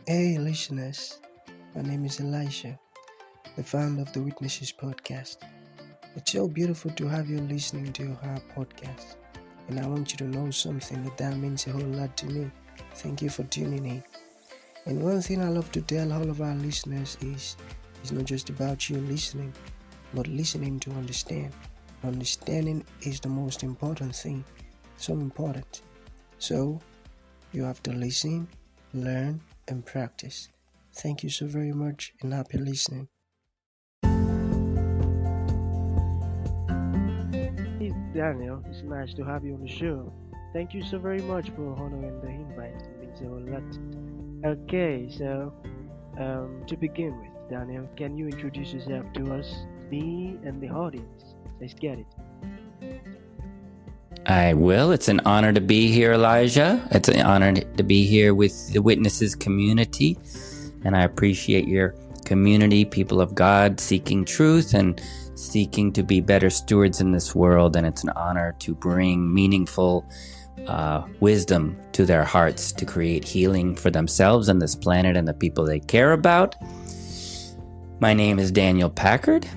Hey listeners, my name is Elisha, the founder of the Witnesses podcast. It's so beautiful to have you listening to our podcast, and I want you to know something that means a whole lot to me. Thank you for tuning in. And one thing I love to tell all of our listeners is it's not just about you listening, but listening to understand. Understanding is the most important thing, so important. So, you have to listen, learn, and practice. Thank you so very much and happy listening. Hey Daniel, it's nice to have you on the show. Thank you so very much for honoring the invite. It means a whole lot. Okay, so to begin with, Daniel, can you introduce yourself to us, me, and the audience? Let's get it. I will. It's an honor to be here, Elijah. It's an honor to be here with the Witnesses community. And I appreciate your community, people of God, seeking truth and seeking to be better stewards in this world. And it's an honor to bring meaningful wisdom to their hearts to create healing for themselves and this planet and the people they care about. My name is Daniel Packard,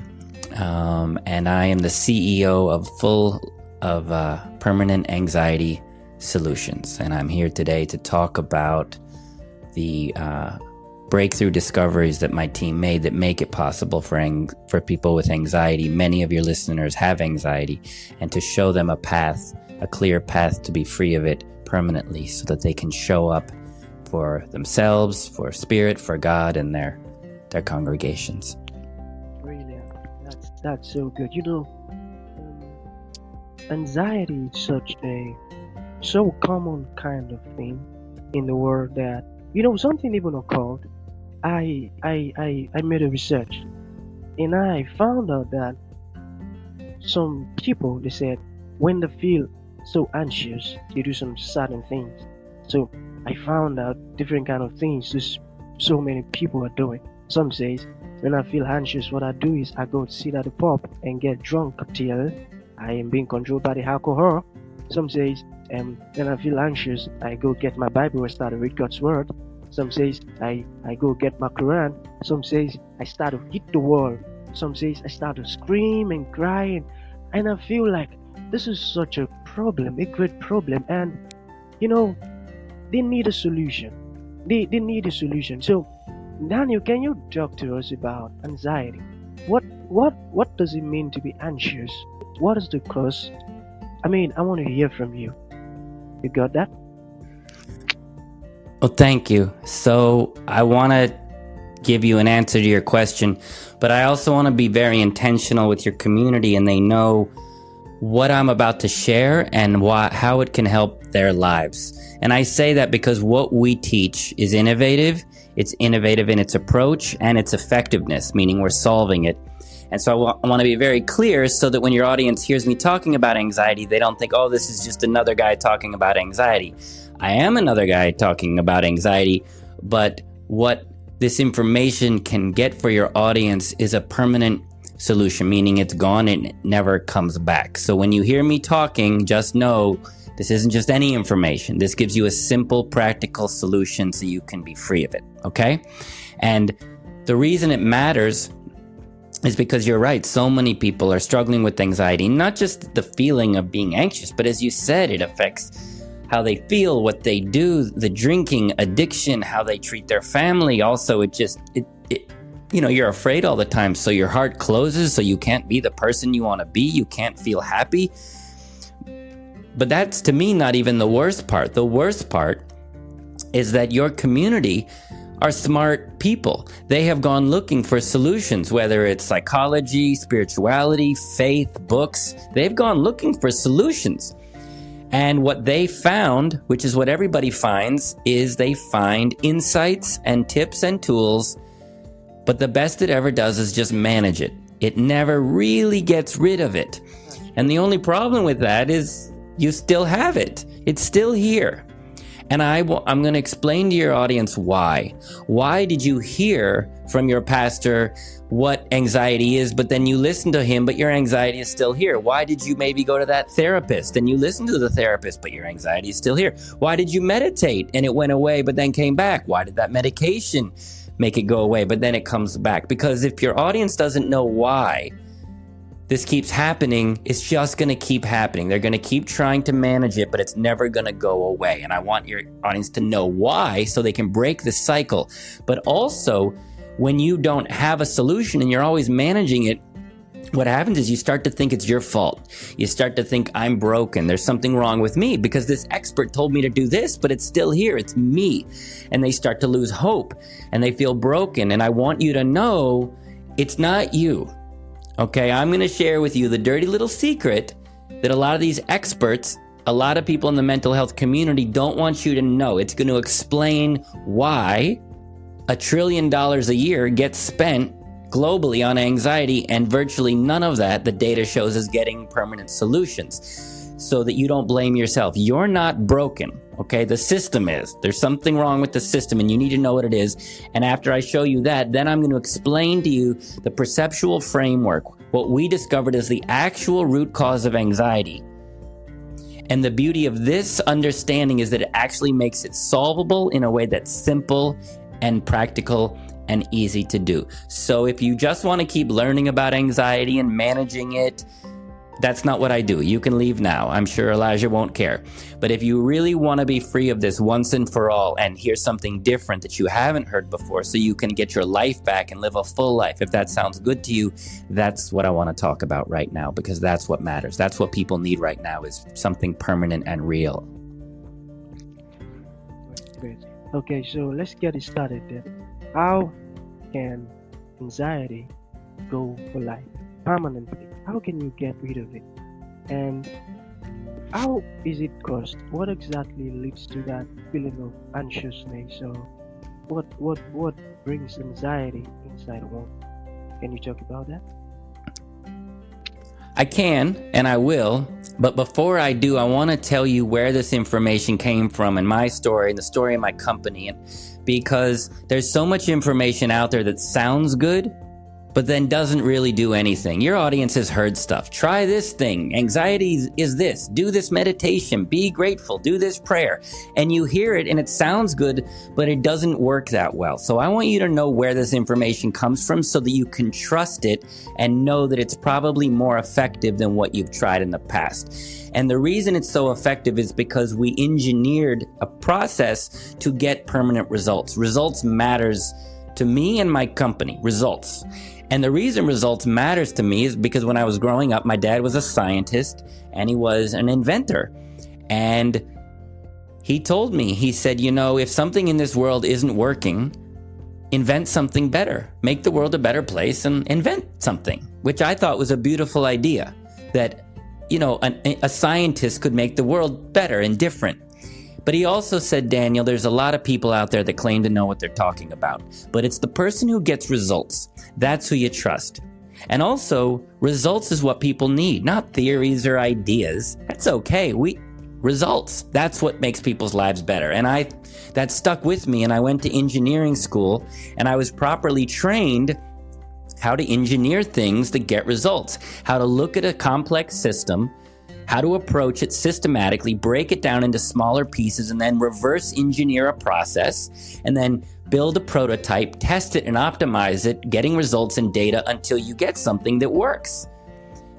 and I am the CEO of Permanent Anxiety Solutions. And I'm here today to talk about the breakthrough discoveries that my team made that make it possible for people with anxiety. Many of your listeners have anxiety, and to show them a clear path to be free of it permanently so that they can show up for themselves, for spirit, for God, and their congregations. Brilliant. That's so good. Anxiety is such a so common kind of thing in the world that something even occurred. I made a research and I found out that some people, they said when they feel so anxious they do some certain things. So I found out different kind of things so many people are doing. Some says when I feel anxious, what I do is I go sit at the pub and get drunk till I am being controlled by the alcohol. Some says, when I feel anxious, I go get my Bible and start to read God's word. Some says, I go get my Quran. Some says, I start to hit the wall. Some says, I start to scream and cry. And I feel like this is such a problem, a great problem. And, they need a solution. They need a solution. So, Daniel, can you talk to us about anxiety? What does it mean to be anxious? What is the cause? I want to hear from you. You got that? Well, thank you. So I want to give you an answer to your question, but I also want to be very intentional with your community, and they know what I'm about to share and how it can help their lives. And I say that because what we teach is innovative. It's innovative in its approach and its effectiveness, meaning we're solving it. And so I want to be very clear so that when your audience hears me talking about anxiety, they don't think, oh, this is just another guy talking about anxiety. I am another guy talking about anxiety, but what this information can get for your audience is a permanent solution, meaning it's gone and it never comes back. So when you hear me talking, just know this isn't just any information. This gives you a simple, practical solution so you can be free of it, okay? And the reason it matters is because you're right. So many people are struggling with anxiety, not just the feeling of being anxious, but as you said, it affects how they feel, what they do, the drinking, addiction, how they treat their family. Also, you're afraid all the time. So your heart closes, so you can't be the person you want to be. You can't feel happy. But that's, to me, not even the worst part. The worst part is that your community are smart people. They have gone looking for solutions, whether it's psychology, spirituality, faith, books. They've gone looking for solutions. And what they found, which is what everybody finds, is they find insights and tips and tools, but the best it ever does is just manage it. It never really gets rid of it. And the only problem with that is you still have it. It's still here. And I'm going to explain to your audience why. Why did you hear from your pastor what anxiety is, but then you listen to him, but your anxiety is still here? Why did you maybe go to that therapist and you listened to the therapist, but your anxiety is still here? Why did you meditate and it went away, but then came back? Why did that medication make it go away, but then it comes back? Because if your audience doesn't know why this keeps happening, it's just going to keep happening. They're going to keep trying to manage it, but it's never going to go away. And I want your audience to know why so they can break the cycle. But also, when you don't have a solution and you're always managing it, what happens is you start to think it's your fault. You start to think, I'm broken. There's something wrong with me because this expert told me to do this, but it's still here. It's me. And they start to lose hope and they feel broken. And I want you to know it's not you. Okay, I'm going to share with you the dirty little secret that a lot of these experts, a lot of people in the mental health community don't want you to know. It's going to explain why $1 trillion a year gets spent globally on anxiety, and virtually none of that, the data shows, is getting permanent solutions. So that you don't blame yourself. You're not broken, okay? The system is. There's something wrong with the system, and you need to know what it is. And after I show you that, then I'm going to explain to you the perceptual framework, what we discovered is the actual root cause of anxiety. And the beauty of this understanding is that it actually makes it solvable in a way that's simple and practical and easy to do. So if you just want to keep learning about anxiety and managing it, that's not what I do. You can leave now. I'm sure Elijah won't care. But if you really want to be free of this once and for all and hear something different that you haven't heard before so you can get your life back and live a full life, if that sounds good to you, that's what I want to talk about right now, because that's what matters. That's what people need right now, is something permanent and real. Great. Okay, so let's get it started then. How can anxiety go for life permanently? How can you get rid of it? And how is it caused? What exactly leads to that feeling of anxiousness? Or what brings anxiety inside one? Can you talk about that? I can, and I will, but before I do, I want to tell you where this information came from and my story and the story of my company, and because there's so much information out there that sounds good, but then doesn't really do anything. Your audience has heard stuff. Try this thing. Anxiety is this. Do this meditation. Be grateful. Do this prayer. And you hear it and it sounds good, but it doesn't work that well. So I want you to know where this information comes from so that you can trust it and know that it's probably more effective than what you've tried in the past. And the reason it's so effective is because we engineered a process to get permanent results. Results matters to me and my company. Results. And the reason results matters to me is because when I was growing up, my dad was a scientist and he was an inventor. And he told me, he said, you know, if something in this world isn't working, invent something better. Make the world a better place and invent something, which I thought was a beautiful idea, that, you know, a scientist could make the world better and different. But he also said, Daniel, there's a lot of people out there that claim to know what they're talking about, but it's the person who gets results. That's who you trust. And also, results is what people need, not theories or ideas. That's okay. Results, that's what makes people's lives better. And that stuck with me, and I went to engineering school, and I was properly trained how to engineer things that get results, how to look at a complex system, how to approach it systematically, break it down into smaller pieces, and then reverse engineer a process, and then build a prototype, test it and optimize it, getting results and data until you get something that works.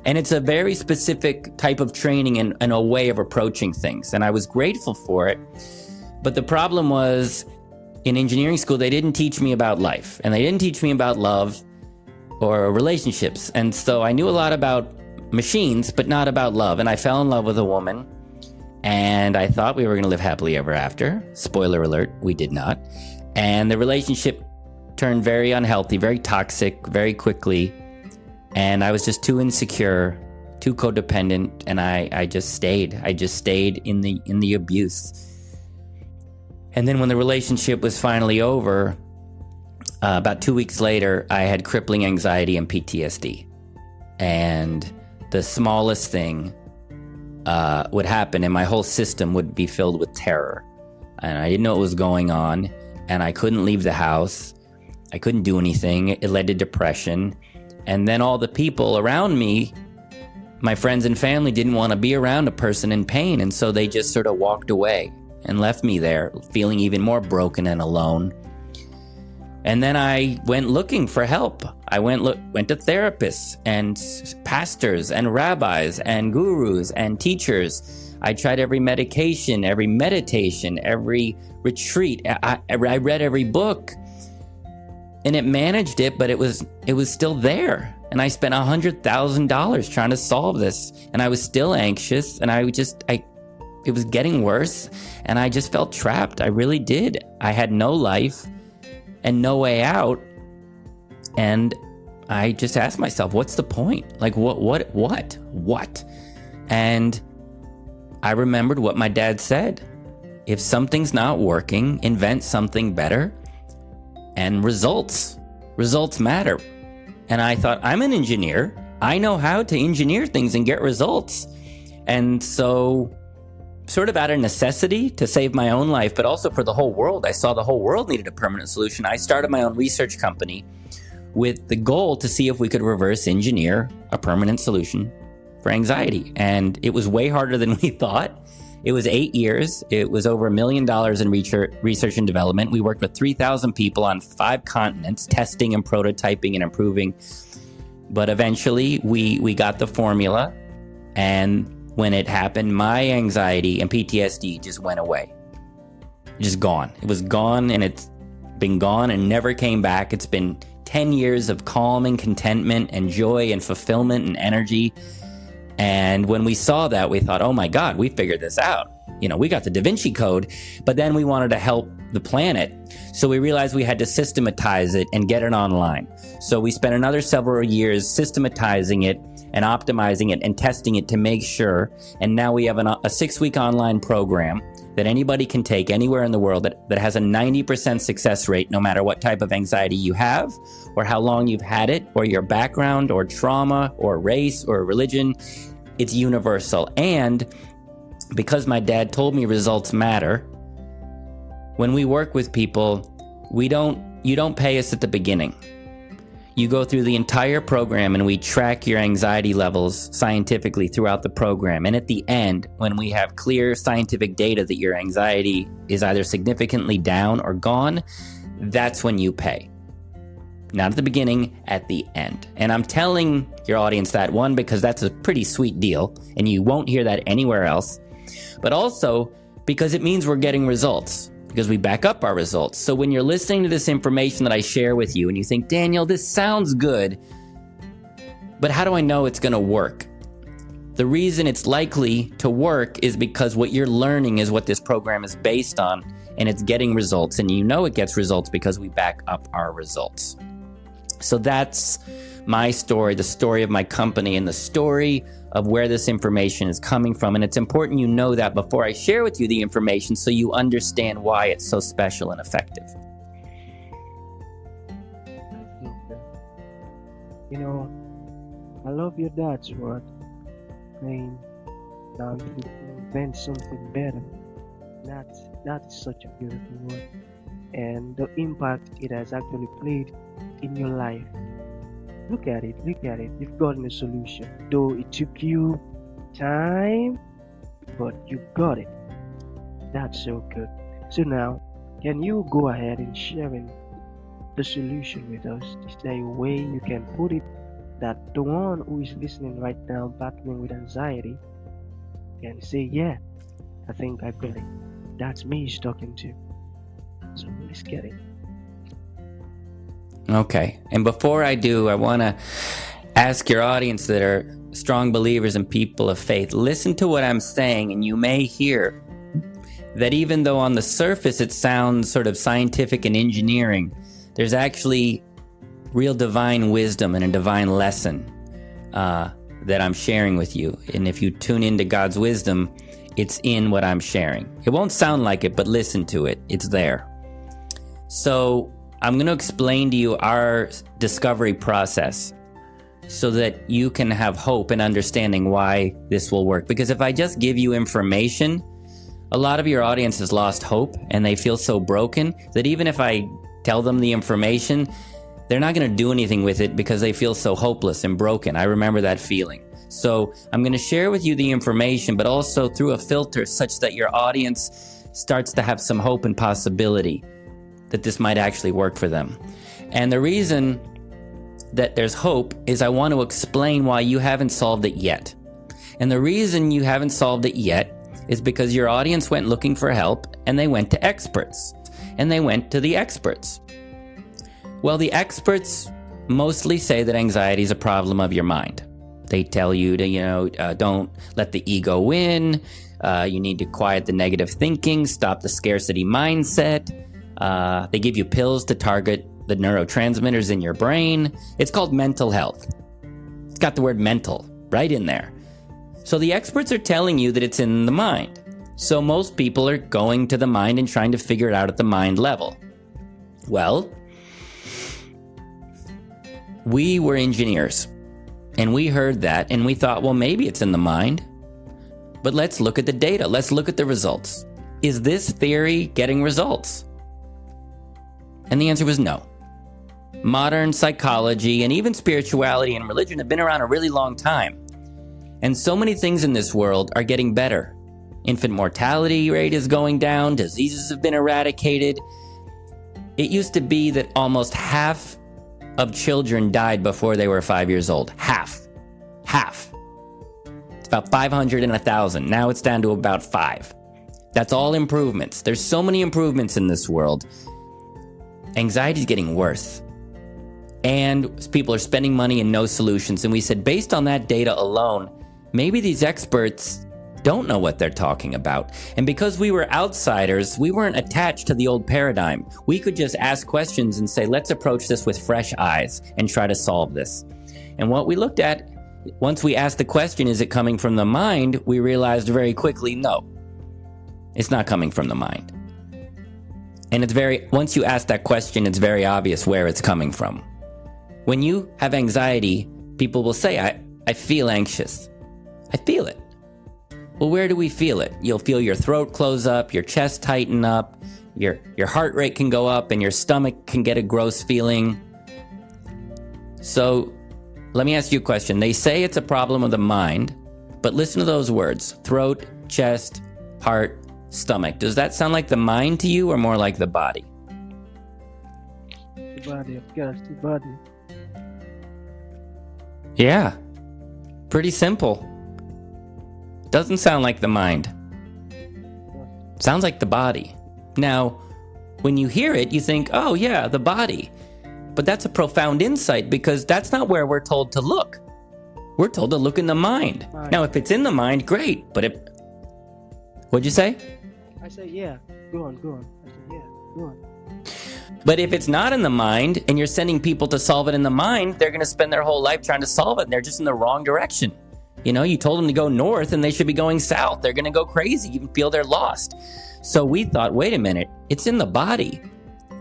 And it's a very specific type of training and a way of approaching things. And I was grateful for it. But the problem was, in engineering school, they didn't teach me about life, and they didn't teach me about love or relationships. And so I knew a lot about machines, but not about love. And I fell in love with a woman, and I thought we were going to live happily ever after. Spoiler alert, we did not. And the relationship turned very unhealthy, very toxic, very quickly. And I was just too insecure, too codependent, and I just stayed. I just stayed in the abuse. And then when the relationship was finally over, about 2 weeks later, I had crippling anxiety and PTSD. And the smallest thing would happen and my whole system would be filled with terror. and I didn't know what was going on, and I couldn't leave the house. I couldn't do anything. It led to depression. And then all the people around me, my friends and family, didn't want to be around a person in pain, and so they just sort of walked away and left me there, feeling even more broken and alone. And then I went looking for help. I went to therapists and pastors and rabbis and gurus and teachers. I tried every medication, every meditation, every retreat. I read every book, and it managed it, but it was still there. And I spent $100,000 trying to solve this, and I was still anxious, and it was getting worse, and I just felt trapped. I really did. I had no life and no way out. And I just asked myself, what's the point? Like, what? And I remembered what my dad said. If something's not working, invent something better. And results matter. And I thought, I'm an engineer. I know how to engineer things and get results. And so, sort of out of necessity to save my own life, but also for the whole world. I saw the whole world needed a permanent solution. I started my own research company with the goal to see if we could reverse engineer a permanent solution for anxiety. And it was way harder than we thought. It was 8 years. It was over $1 million in research and development. We worked with 3,000 people on 5 continents, testing and prototyping and improving. But eventually we got the formula, and when it happened, my anxiety and PTSD just went away. Just gone. It was gone, and it's been gone and never came back. It's been 10 years of calm and contentment and joy and fulfillment and energy. And when we saw that, we thought, oh my God, we figured this out. We got the Da Vinci Code, but then we wanted to help the planet. So we realized we had to systematize it and get it online. So we spent another several years systematizing it and optimizing it and testing it to make sure. And now we have a 6-week online program that anybody can take anywhere in the world that has a 90% success rate, no matter what type of anxiety you have, or how long you've had it, or your background, or trauma, or race, or religion. It's universal. And because my dad told me results matter, when we work with people, you don't pay us at the beginning. You go through the entire program, and we track your anxiety levels scientifically throughout the program. And at the end, when we have clear scientific data that your anxiety is either significantly down or gone, that's when you pay. Not at the beginning, at the end. And I'm telling your audience that, one, because that's a pretty sweet deal, and you won't hear that anywhere else. But also because it means we're getting results, because we back up our results. So when you're listening to this information that I share with you and you think, Daniel, this sounds good, but how do I know it's going to work? The reason it's likely to work is because what you're learning is what this program is based on, and it's getting results. And it gets results because we back up our results. So that's my story, the story of my company, and the story of where this information is coming from. And it's important you know that before I share with you the information, so you understand why it's so special and effective. I love your dad's word. Now you invent something better. That is such a beautiful word. And the impact it has actually played in your life. Look at it. You've gotten a solution. Though it took you time, but you got it. That's so good. So now, can you go ahead and sharing the solution with us? Is there a way you can put it that the one who is listening right now battling with anxiety can say, yeah, I think I got it. That's me he's talking to. So let's get it. Okay. And before I do, I want to ask your audience that are strong believers and people of faith, listen to what I'm saying, and you may hear that even though on the surface it sounds sort of scientific and engineering, there's actually real divine wisdom and a divine lesson that I'm sharing with you. And if you tune into God's wisdom, it's in what I'm sharing. It won't sound like it, but listen to it. It's there. So I'm going to explain to you our discovery process so that you can have hope and understanding why this will work. Because if I just give you information, a lot of your audience has lost hope and they feel so broken that even if I tell them the information, they're not going to do anything with it because they feel so hopeless and broken. I remember that feeling. So I'm going to share with you the information, but also through a filter such that your audience starts to have some hope and possibility that this might actually work for them. And the reason that there's hope is I want to explain why you haven't solved it yet. And the reason you haven't solved it yet is because your audience went looking for help and they went to experts. And they went to the experts. Well, the experts mostly say that anxiety is a problem of your mind. They tell you to, don't let the ego win. You need to quiet the negative thinking, stop the scarcity mindset. They give you pills to target the neurotransmitters in your brain. It's called mental health. It's got the word mental right in there. So the experts are telling you that it's in the mind. So most people are going to the mind and trying to figure it out at the mind level. Well, we were engineers. And we heard that and we thought, well, maybe it's in the mind. But let's look at the data. Let's look at the results. Is this theory getting results? And the answer was no. Modern psychology and even spirituality and religion have been around a really long time. And so many things in this world are getting better. Infant mortality rate is going down. Diseases have been eradicated. It used to be that almost half of children died before they were 5 years old. Half. It's about 500 and 1,000. Now it's down to about 5. That's all improvements. There's so many improvements in this world. Anxiety is getting worse. And people are spending money and no solutions. And we said, based on that data alone, maybe these experts don't know what they're talking about. And because we were outsiders, we weren't attached to the old paradigm. We could just ask questions and say, let's approach this with fresh eyes and try to solve this. And what we looked at, once we asked the question, is it coming from the mind? We realized very quickly, no, it's not coming from the mind. And once you ask that question, it's very obvious where it's coming from. When you have anxiety, people will say, I feel anxious. I feel it. Well, where do we feel it? You'll feel your throat close up, your chest tighten up, your heart rate can go up, and your stomach can get a gross feeling. So let me ask you a question. They say it's a problem of the mind, but listen to those words: throat, chest, heart, stomach. Does that sound like the mind to you or more like the body? The body, of course, the body. Yeah, pretty simple. Doesn't sound like the mind. Sounds like the body. Now, when you hear it, you think, oh yeah, the body. But that's a profound insight because that's not where we're told to look. We're told to look in the mind. Now, if it's in the mind, great. But what'd you say? I said, yeah. Go on. I said, yeah. Go on. But if it's not in the mind and you're sending people to solve it in the mind, they're going to spend their whole life trying to solve it and they're just in the wrong direction. You told them to go north and they should be going south. They're going to go crazy. You can feel they're lost. So we thought, wait a minute, it's in the body.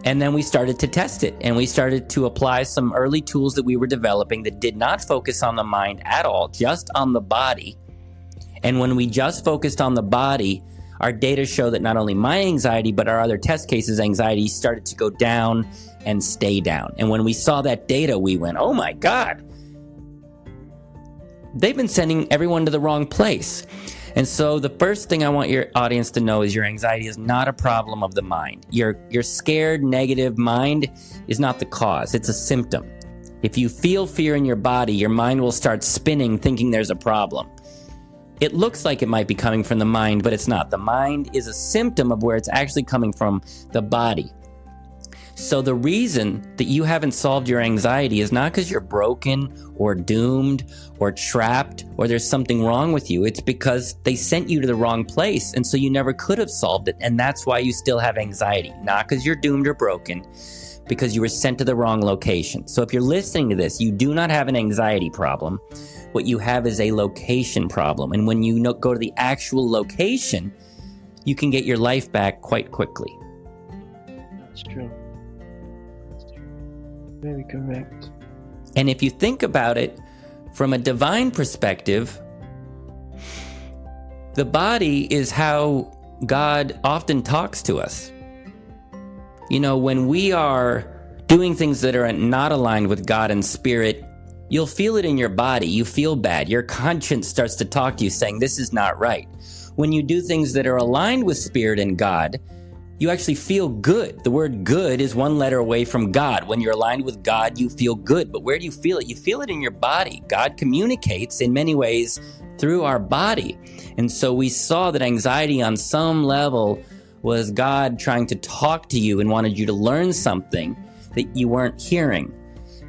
And then we started to test it and we started to apply some early tools that we were developing that did not focus on the mind at all, just on the body. And when we just focused on the body, our data show that not only my anxiety, but our other test cases' anxiety started to go down and stay down. And when we saw that data, we went, oh my God, they've been sending everyone to the wrong place. And so the first thing I want your audience to know is your anxiety is not a problem of the mind. Your scared, negative mind is not the cause. It's a symptom. If you feel fear in your body, your mind will start spinning thinking there's a problem. It looks like it might be coming from the mind, but it's not. The mind is a symptom of where it's actually coming from, the body. So the reason that you haven't solved your anxiety is not because you're broken or doomed or trapped or there's something wrong with you. It's because they sent you to the wrong place, and so you never could have solved it, and that's why you still have anxiety. Not because you're doomed or broken, because you were sent to the wrong location. So if you're listening to this, you do not have an anxiety problem. What you have is a location problem. And when you go to the actual location, you can get your life back quite quickly. That's true. Very correct. And if you think about it from a divine perspective, the body is how God often talks to us. You know, when we are doing things that are not aligned with God and spirit, you'll feel it in your body. You feel bad. Your conscience starts to talk to you saying, this is not right. When you do things that are aligned with spirit and God, you actually feel good. The word good is one letter away from God. When you're aligned with God, you feel good. But where do you feel it? You feel it in your body. God communicates in many ways through our body. And so we saw that anxiety on some level was God trying to talk to you and wanted you to learn something that you weren't hearing.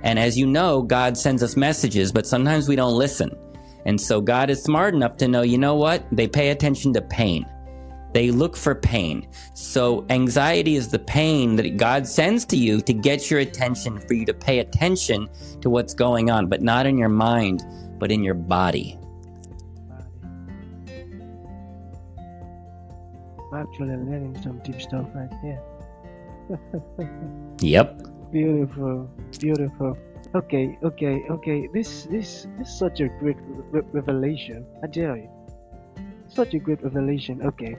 And as you know, God sends us messages, but sometimes we don't listen. And so God is smart enough to know, you know what? They pay attention to pain. They look for pain. So anxiety is the pain that God sends to you to get your attention, for you to pay attention to what's going on, but not in your mind, but in your body. I'm actually learning some deep stuff right here. Yep. Beautiful, beautiful. Okay. This is such a great revelation. I tell you, such a great revelation. Okay.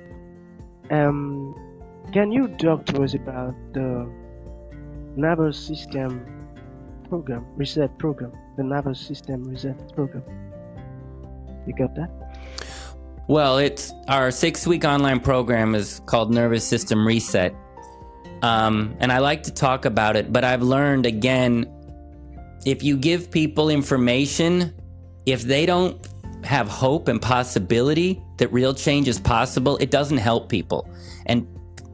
Can you talk to us about the nervous system reset program? The nervous system reset program. You got that? Well, it's our 6-week online program is called Nervous System Reset. And I like to talk about it, but I've learned, again, if you give people information, if they don't have hope and possibility that real change is possible, it doesn't help people. And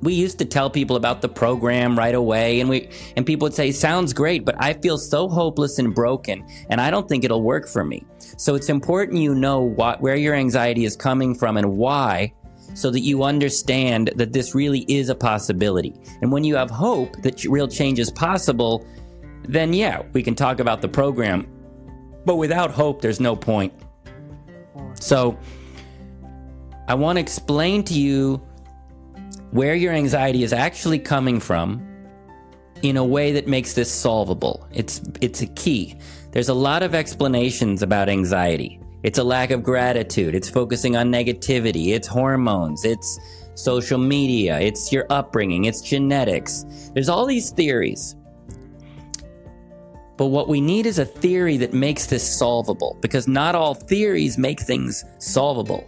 we used to tell people about the program right away, and people would say, sounds great, but I feel so hopeless and broken, and I don't think it'll work for me. So it's important you know where your anxiety is coming from and why, so that you understand that this really is a possibility. And when you have hope that real change is possible, then yeah, we can talk about the program. But without hope, there's no point. So I want to explain to you where your anxiety is actually coming from in a way that makes this solvable. It's a key. There's a lot of explanations about anxiety. It's a lack of gratitude. It's focusing on negativity. It's hormones. It's social media. It's your upbringing. It's genetics. There's all these theories. But what we need is a theory that makes this solvable, because not all theories make things solvable.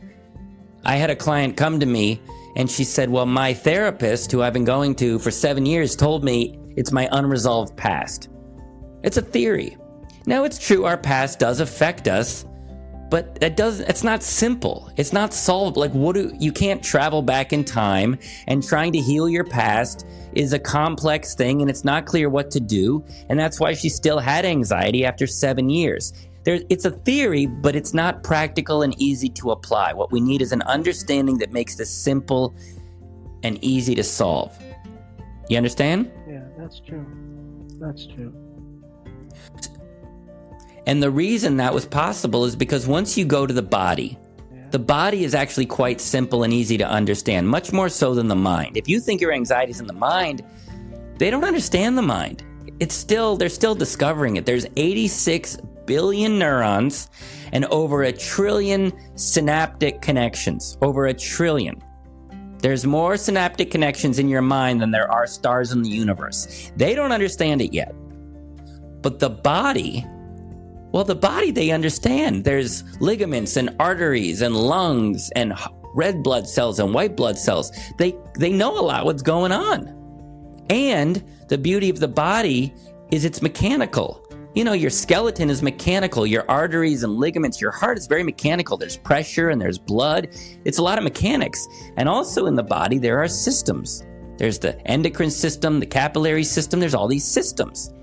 I had a client come to me and she said, well, my therapist, who I've been going to for 7 years, told me it's my unresolved past. It's a theory. Now, it's true our past does affect us, but it's not simple. It's not solvable. Like, you can't travel back in time, and trying to heal your past is a complex thing, and it's not clear what to do. And that's why she still had anxiety after 7 years. It's a theory, but it's not practical and easy to apply. What we need is an understanding that makes this simple and easy to solve. You understand? Yeah, that's true. That's true. And the reason that was possible is because once you go to the body is actually quite simple and easy to understand, much more so than the mind. If you think your anxiety is in the mind, they don't understand the mind. They're still discovering it. There's 86 billion neurons and over 1 trillion synaptic connections. Over 1 trillion. There's more synaptic connections in your mind than there are stars in the universe. They don't understand it yet. But the body they understand. There's ligaments and arteries and lungs and red blood cells and white blood cells. They know a lot what's going on. And the beauty of the body is it's mechanical. You know, your skeleton is mechanical. Your arteries and ligaments, your heart is very mechanical. There's pressure and there's blood. It's a lot of mechanics. And also in the body, there are systems. There's the endocrine system, the capillary system. There's all these systems.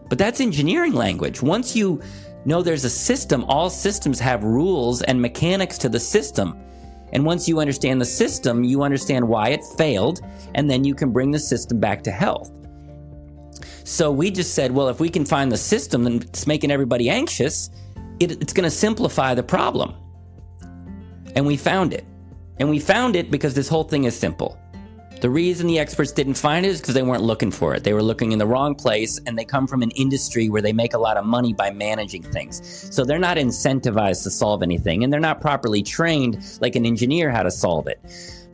But that's engineering language. Once you know there's a system, all systems have rules and mechanics to the system. And once you understand the system, you understand why it failed, and then you can bring the system back to health. So we just said, well, if we can find the system that's making everybody anxious, it's going to simplify the problem. And we found it. And we found it because this whole thing is simple. The reason the experts didn't find it is because they weren't looking for it. They were looking in the wrong place, and they come from an industry where they make a lot of money by managing things. So they're not incentivized to solve anything, and they're not properly trained like an engineer how to solve it.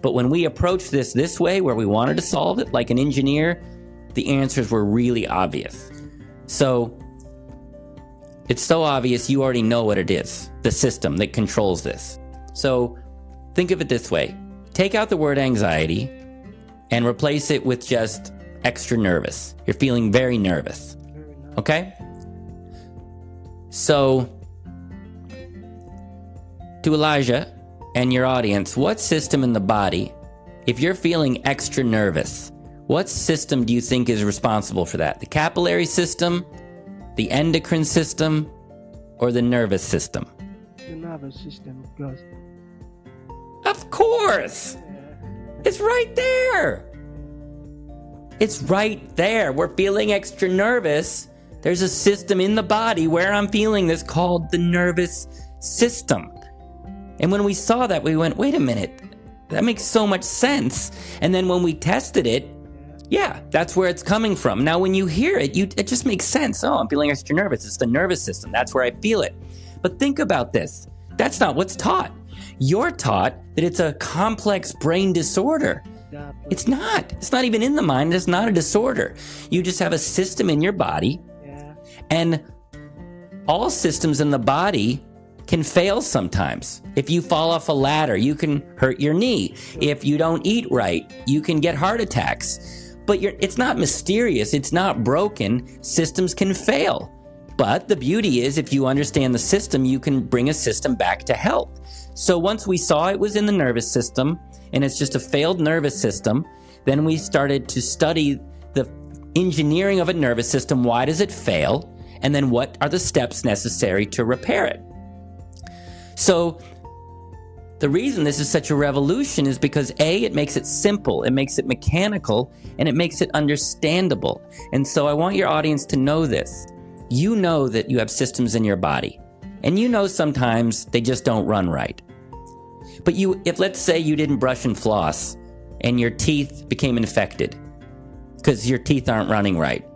But when we approached this way, where we wanted to solve it like an engineer, the answers were really obvious. So it's so obvious you already know what it is, the system that controls this. So think of it this way. Take out the word anxiety and replace it with just extra nervous. You're feeling very nervous. Okay? So, to Elijah and your audience, what system in the body, if you're feeling extra nervous, what system do you think is responsible for that? The capillary system, the endocrine system, or the nervous system? The nervous system, because... Of course! It's right there! It's right there. We're feeling extra nervous. There's a system in the body where I'm feeling this called the nervous system. And when we saw that, we went, wait a minute, that makes so much sense. And then when we tested it, yeah, that's where it's coming from. Now, when you hear it, it just makes sense. Oh, I'm feeling extra nervous. It's the nervous system. That's where I feel it. But think about this. That's not what's taught. You're taught that it's a complex brain disorder. It's not. It's not even in the mind. It's not a disorder. You just have a system in your body. And all systems in the body can fail sometimes. If you fall off a ladder, you can hurt your knee. If you don't eat right, you can get heart attacks. But it's not mysterious. It's not broken. Systems can fail. But the beauty is, if you understand the system, you can bring a system back to health. So once we saw it was in the nervous system, and it's just a failed nervous system, then we started to study the engineering of a nervous system. Why does it fail? And then what are the steps necessary to repair it? So the reason this is such a revolution is because A, it makes it simple, it makes it mechanical, and it makes it understandable. And so I want your audience to know this. You know that you have systems in your body, and you know sometimes they just don't run right. But if let's say you didn't brush and floss, and your teeth became infected because your teeth aren't running right,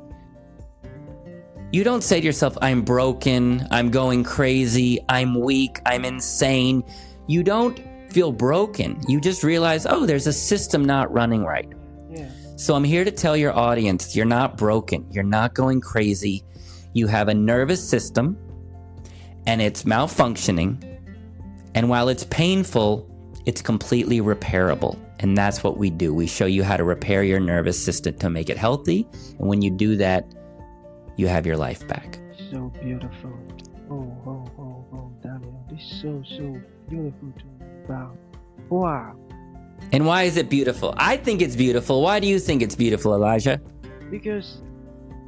you don't say to yourself, I'm broken, I'm going crazy, I'm weak, I'm insane. You don't feel broken. You just realize, oh, there's a system not running right. Yeah. So I'm here to tell your audience, you're not broken. You're not going crazy. You have a nervous system, and it's malfunctioning. And while it's painful, it's completely repairable. And that's what we do. We show you how to repair your nervous system to make it healthy. And when you do that, you have your life back. So beautiful. Oh, Daniel. This is so beautiful to me. Wow. And why is it beautiful? I think it's beautiful. Why do you think it's beautiful, Elijah? Because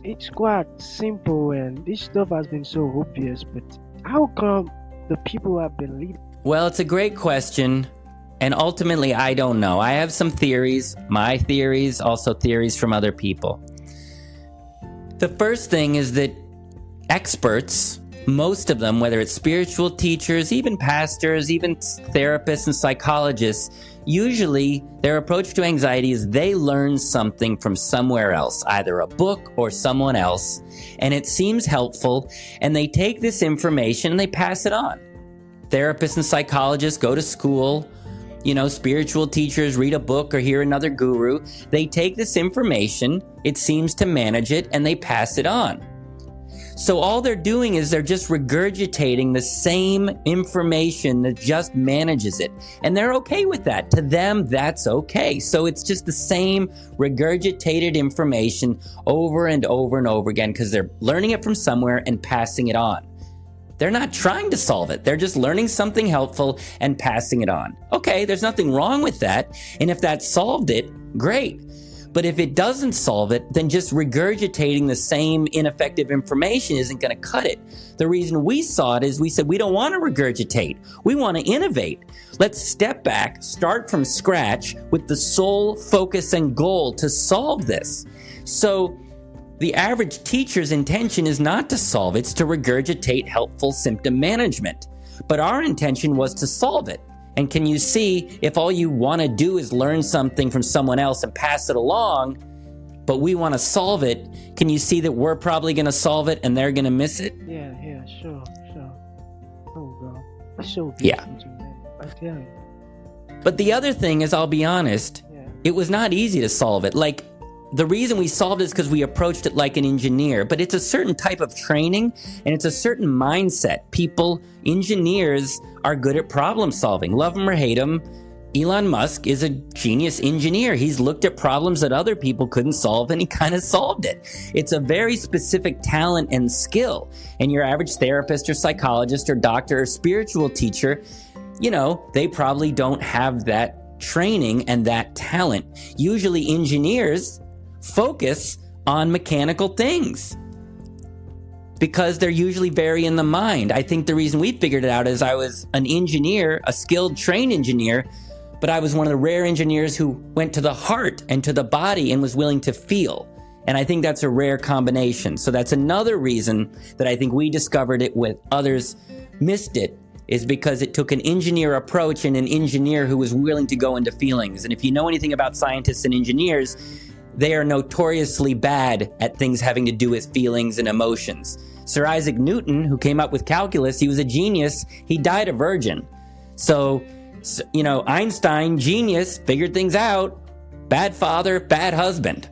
it's quite simple, and this stuff has been so obvious, but how come the people have been leading? Well, it's a great question. And ultimately, I don't know. I have some theories, my theories, also theories from other people. The first thing is that experts, most of them, whether it's spiritual teachers, even pastors, even therapists and psychologists, usually their approach to anxiety is they learn something from somewhere else, either a book or someone else, and it seems helpful, and they take this information and they pass it on. Therapists and psychologists go to school. Spiritual teachers read a book or hear another guru. They take this information, it seems to manage it, and they pass it on. So all they're doing is they're just regurgitating the same information that just manages it. And they're okay with that. To them, that's okay. So it's just the same regurgitated information over and over and over again because they're learning it from somewhere and passing it on. They're not trying to solve it. They're just learning something helpful and passing it on. Okay, there's nothing wrong with that. And if that solved it, great. But if it doesn't solve it, then just regurgitating the same ineffective information isn't going to cut it. The reason we saw it is we said we don't want to regurgitate. We want to innovate. Let's step back, start from scratch with the sole focus and goal to solve this. So the average teacher's intention is not to solve, it's to regurgitate helpful symptom management. But our intention was to solve it. And can you see, if all you want to do is learn something from someone else and pass it along, but we want to solve it, can you see that we're probably going to solve it and they're going to miss it? Yeah, sure. Oh, God. It's so beautiful Yeah. to me. I tell you. But the other thing is, I'll be honest, it was not easy to solve it. Like, the reason we solved it is because we approached it like an engineer, but it's a certain type of training and it's a certain mindset. Engineers are good at problem solving. Love him or hate him, Elon Musk is a genius engineer. He's looked at problems that other people couldn't solve and he kind of solved it. It's a very specific talent and skill. And your average therapist or psychologist or doctor or spiritual teacher, they probably don't have that training and that talent. Usually engineers focus on mechanical things because they're usually very in the mind. I think the reason we figured it out is I was an engineer, a skilled, trained engineer, but I was one of the rare engineers who went to the heart and to the body and was willing to feel. And I think that's a rare combination. So that's another reason that I think we discovered it with others missed it, is because it took an engineer approach and an engineer who was willing to go into feelings. And if you know anything about scientists and engineers, they are notoriously bad at things having to do with feelings and emotions. Sir Isaac Newton, who came up with calculus, he was a genius. He died a virgin. So Einstein, genius, figured things out. Bad father, bad husband.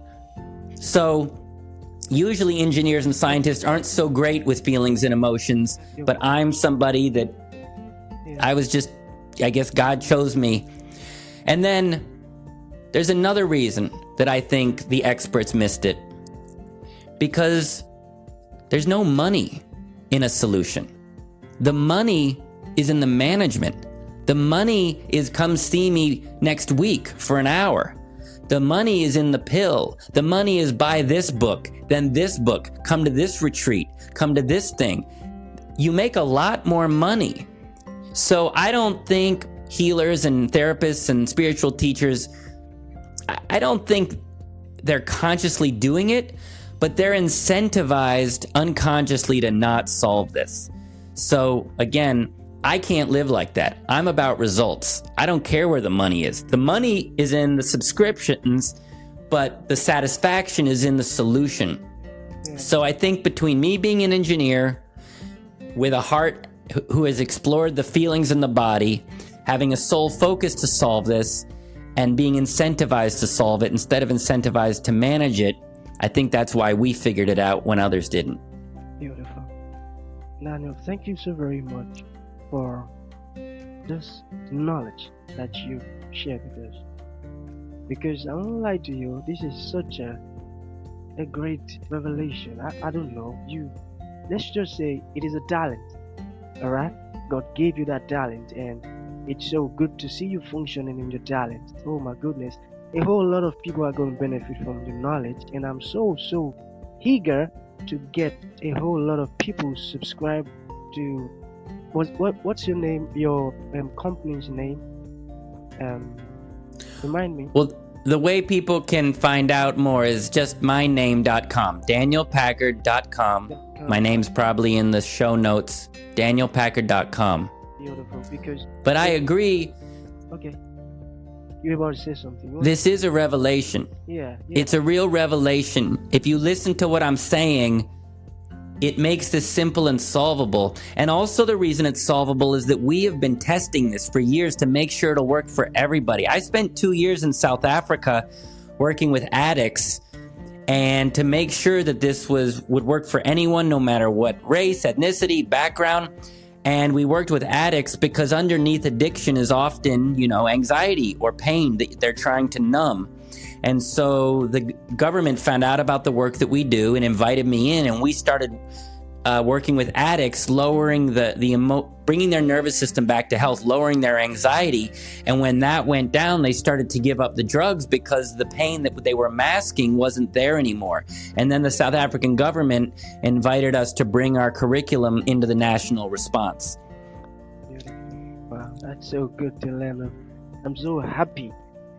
So usually engineers and scientists aren't so great with feelings and emotions, but I'm somebody that I guess God chose me. And then there's another reason that I think the experts missed it. Because there's no money in a solution. The money is in the management. The money is come see me next week for an hour. The money is in the pill. The money is buy this book, then this book, come to this retreat, come to this thing. You make a lot more money. So I don't think healers and therapists and spiritual teachers, I don't think they're consciously doing it, but they're incentivized unconsciously to not solve this. So again, I can't live like that. I'm about results. I don't care where the money is. The money is in the subscriptions, but the satisfaction is in the solution. So I think between me being an engineer with a heart who has explored the feelings in the body, having a sole focus to solve this, and being incentivized to solve it instead of incentivized to manage it, I think that's why we figured it out when others didn't. Beautiful. Daniel, thank you so very much for this knowledge that you shared with us. Because I won't lie to you, this is such a great revelation. I don't know. Let's just say it is a talent. Alright? God gave you that talent, and it's so good to see you functioning in your talent. Oh my goodness. A whole lot of people are going to benefit from your knowledge, and I'm so eager to get a whole lot of people subscribe to what's your name, your company's name? Remind me. Well, the way people can find out more is just myname.com, danielpackard.com. My name's probably in the show notes, danielpackard.com. Beautiful, because... But I agree. Okay. You were about to say something. This is a revelation. Yeah. It's a real revelation. If you listen to what I'm saying, it makes this simple and solvable. And also the reason it's solvable is that we have been testing this for years to make sure it'll work for everybody. I spent 2 years in South Africa working with addicts, and to make sure that this would work for anyone, no matter what race, ethnicity, background. And we worked with addicts because underneath addiction is often, anxiety or pain that they're trying to numb. And so the government found out about the work that we do and invited me in, and we started working with addicts, lowering bringing their nervous system back to health, lowering their anxiety. And when that went down, they started to give up the drugs because the pain that they were masking wasn't there anymore. And then the South African government invited us to bring our curriculum into the national response. Wow, that's so good to learn. I'm so happy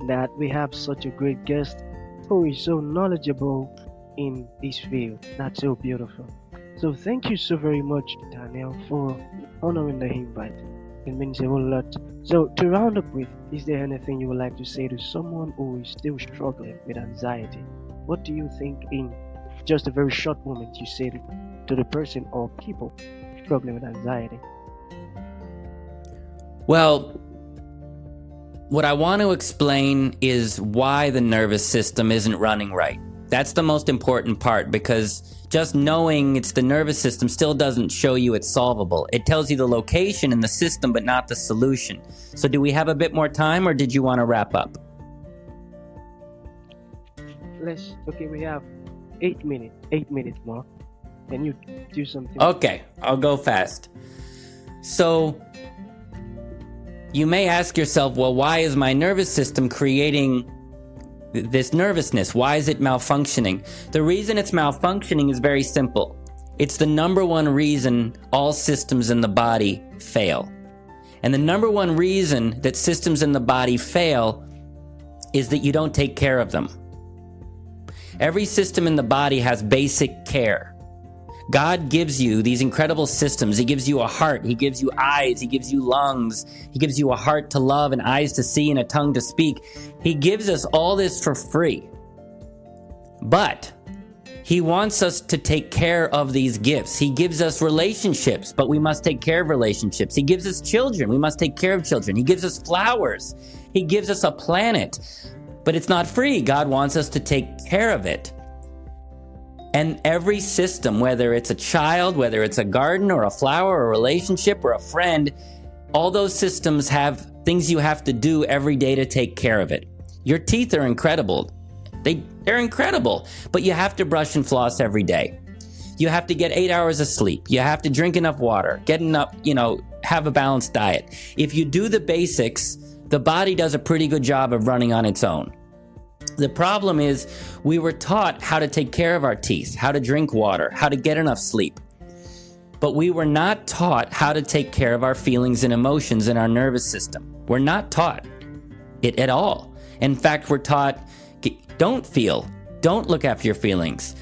that we have such a great guest who is so knowledgeable in this field. That's so beautiful. So thank you so very much, Daniel, for honoring the invite. It means a whole lot. So to round up with, is there anything you would like to say to someone who is still struggling with anxiety? What do you think in just a very short moment you say to the person or people struggling with anxiety? Well, what I want to explain is why the nervous system isn't running right. That's the most important part, because just knowing it's the nervous system still doesn't show you it's solvable. It tells you the location in the system, but not the solution. So do we have a bit more time, or did you want to wrap up? We have 8 minutes. 8 minutes more. Can you do something? Okay, I'll go fast. So you may ask yourself, well, why is my nervous system creating this nervousness? Why is it malfunctioning? The reason it's malfunctioning is very simple. It's the number one reason all systems in the body fail. And the number one reason that systems in the body fail is that you don't take care of them. Every system in the body has basic care. God gives you these incredible systems. He gives you a heart. He gives you eyes. He gives you lungs. He gives you a heart to love and eyes to see and a tongue to speak. He gives us all this for free. But he wants us to take care of these gifts. He gives us relationships, but we must take care of relationships. He gives us children. We must take care of children. He gives us flowers. He gives us a planet. But it's not free. God wants us to take care of it. And every system, whether it's a child, whether it's a garden or a flower or a relationship or a friend, all those systems have things you have to do every day to take care of it. Your teeth are incredible. They're incredible, but you have to brush and floss every day. You have to get 8 hours of sleep. You have to drink enough water, get enough, have a balanced diet. If you do the basics, the body does a pretty good job of running on its own. The problem is we were taught how to take care of our teeth, how to drink water, how to get enough sleep. But we were not taught how to take care of our feelings and emotions in our nervous system. We're not taught it at all. In fact, we're taught, don't feel, don't look after your feelings.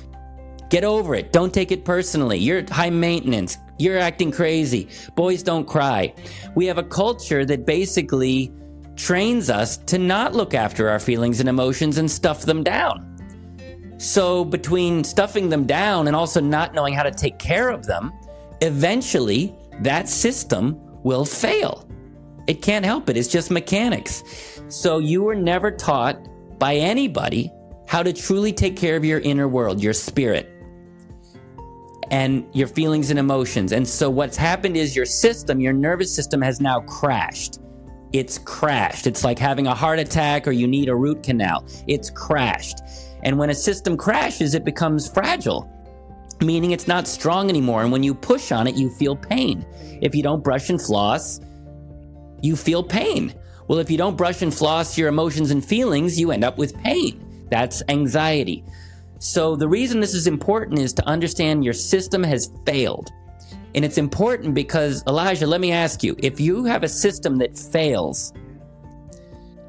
Get over it. Don't take it personally. You're high maintenance. You're acting crazy. Boys don't cry. We have a culture that basically trains us to not look after our feelings and emotions and stuff them down. So between stuffing them down and also not knowing how to take care of them, eventually that system will fail. It can't help it. It's just mechanics. So you were never taught by anybody how to truly take care of your inner world, your spirit, and your feelings and emotions. And so what's happened is your system, your nervous system, has now crashed. It's crashed. It's like having a heart attack or you need a root canal. It's crashed. And when a system crashes, it becomes fragile, meaning it's not strong anymore. And when you push on it, you feel pain. If you don't brush and floss, you feel pain. Well, if you don't brush and floss your emotions and feelings, you end up with pain. That's anxiety. So the reason this is important is to understand your system has failed. And it's important because, Elijah, let me ask you, if you have a system that fails,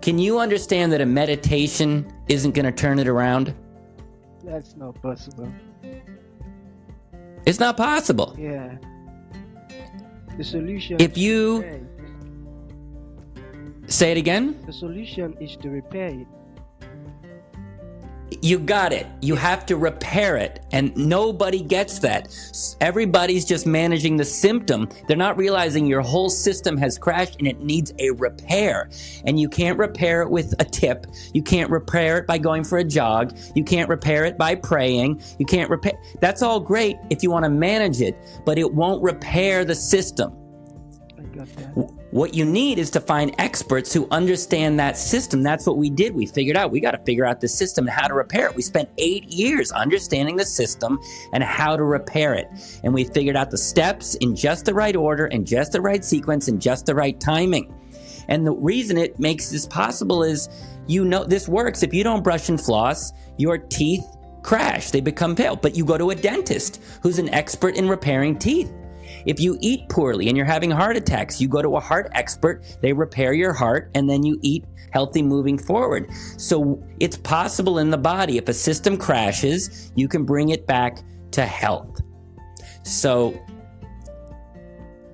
can you understand that a meditation isn't going to turn it around? That's not possible. It's not possible. Yeah. The solution If you... Say it again? The solution is to repair it. You got it. You have to repair it. And nobody gets that. Everybody's just managing the symptom. They're not realizing your whole system has crashed and it needs a repair. And you can't repair it with a tip. You can't repair it by going for a jog. You can't repair it by praying. You can't repair. That's all great if you want to manage it, but it won't repair the system. I got that. What you need is to find experts who understand that system. That's what we did. We figured out we got to figure out the system and how to repair it. We spent 8 years understanding the system and how to repair it. And we figured out the steps in just the right order, in just the right sequence, in just the right timing. And the reason it makes this possible is, this works. If you don't brush and floss, your teeth crash. They become pale. But you go to a dentist who's an expert in repairing teeth. If you eat poorly and you're having heart attacks, you go to a heart expert, they repair your heart, and then you eat healthy moving forward. So it's possible in the body. If a system crashes, you can bring it back to health. So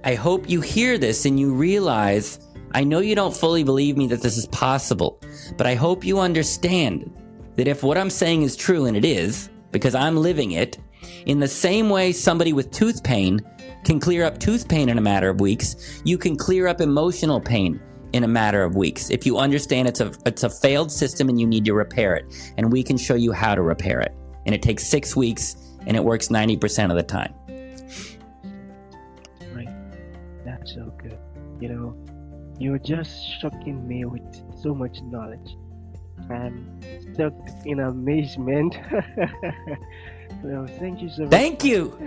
I hope you hear this and you realize, I know you don't fully believe me that this is possible, but I hope you understand that if what I'm saying is true, and it is, because I'm living it, in the same way somebody with tooth pain can clear up tooth pain in a matter of weeks, you can clear up emotional pain in a matter of weeks. If you understand it's a failed system and you need to repair it, and we can show you how to repair it. And it takes 6 weeks and it works 90% of the time. Right. That's so good. You know, you're just shocking me with so much knowledge. I'm stuck in amazement. So thank you so much. Thank you.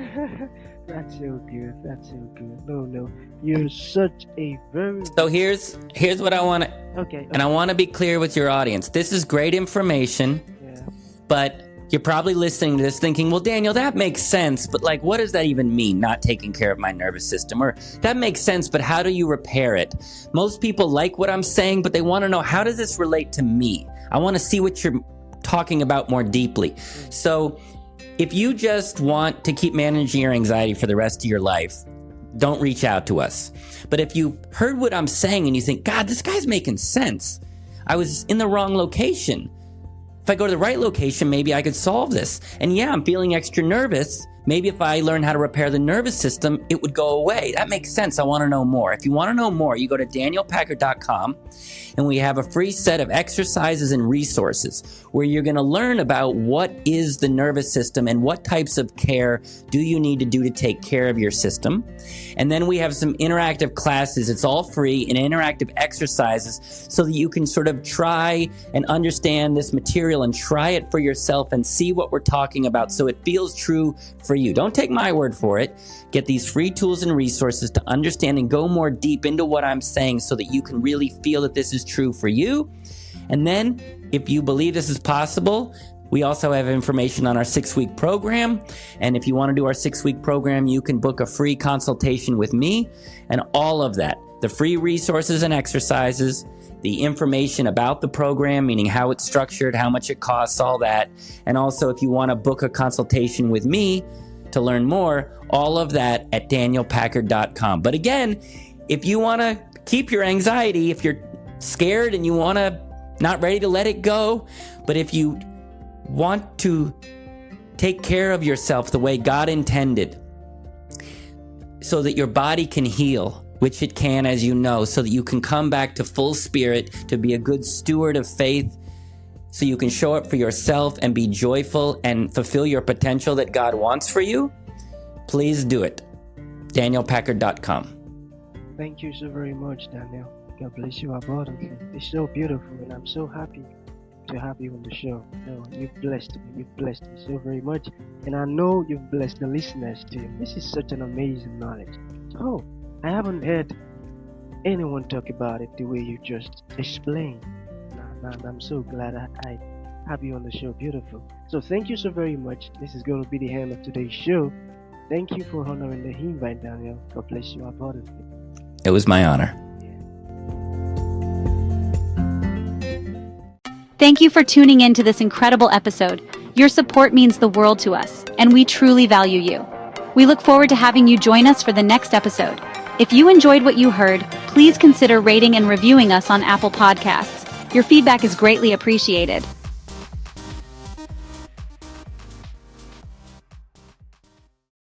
That's so good. That's so good. No, you're such a very. So here's what I want to. Okay. And I want to be clear with your audience. This is great information, Yeah. but you're probably listening to this thinking, well, Daniel, that makes sense, but like, what does that even mean, not taking care of my nervous system? Or that makes sense, but how do you repair it? Most people like what I'm saying, but they want to know, how does this relate to me? I want to see what you're talking about more deeply. So if you just want to keep managing your anxiety for the rest of your life, don't reach out to us. But if you heard what I'm saying and you think, God, this guy's making sense. I was in the wrong location. If I go to the right location, maybe I could solve this. And yeah, I'm feeling extra nervous. Maybe if I learn how to repair the nervous system, it would go away. That makes sense. I want to know more. If you want to know more, you go to danielpackard.com, and we have a free set of exercises and resources where you're going to learn about what is the nervous system and what types of care do you need to do to take care of your system. And then we have some interactive classes. It's all free and interactive exercises so that you can sort of try and understand this material and try it for yourself and see what we're talking about so it feels true for you. Don't take my word for it. Get these free tools and resources to understand and go more deep into what I'm saying so that you can really feel that this is true for you. And then if you believe this is possible, we also have information on our 6-week program. And if you want to do our 6-week program, you can book a free consultation with me, and all of that, the free resources and exercises, the information about the program, meaning how it's structured, how much it costs, all that. And also if you want to book a consultation with me to learn more, all of that at danielpackard.com. But again, if you want to keep your anxiety, if you're scared and you want to, not ready to let it go, but if you want to take care of yourself the way God intended so that your body can heal, which it can, as you know, so that you can come back to full spirit, to be a good steward of faith, so you can show up for yourself and be joyful and fulfill your potential that God wants for you, please do it. danielpackard.com. Thank you so very much, Daniel. God bless you abundantly. It's so beautiful, and I'm so happy to have you on the show. No, you've blessed me. You've blessed me so very much, and I know you've blessed the listeners too. This is such an amazing knowledge. Oh, I haven't heard anyone talk about it the way you just explained. And I'm so glad I have you on the show. Beautiful. So thank you so very much. This is going to be the end of today's show. Thank you for honoring the invite, Daniel. God bless you abundantly. It was my honor. Thank you for tuning in to this incredible episode. Your support means the world to us, and we truly value you. We look forward to having you join us for the next episode. If you enjoyed what you heard, please consider rating and reviewing us on Apple Podcasts. Your feedback is greatly appreciated.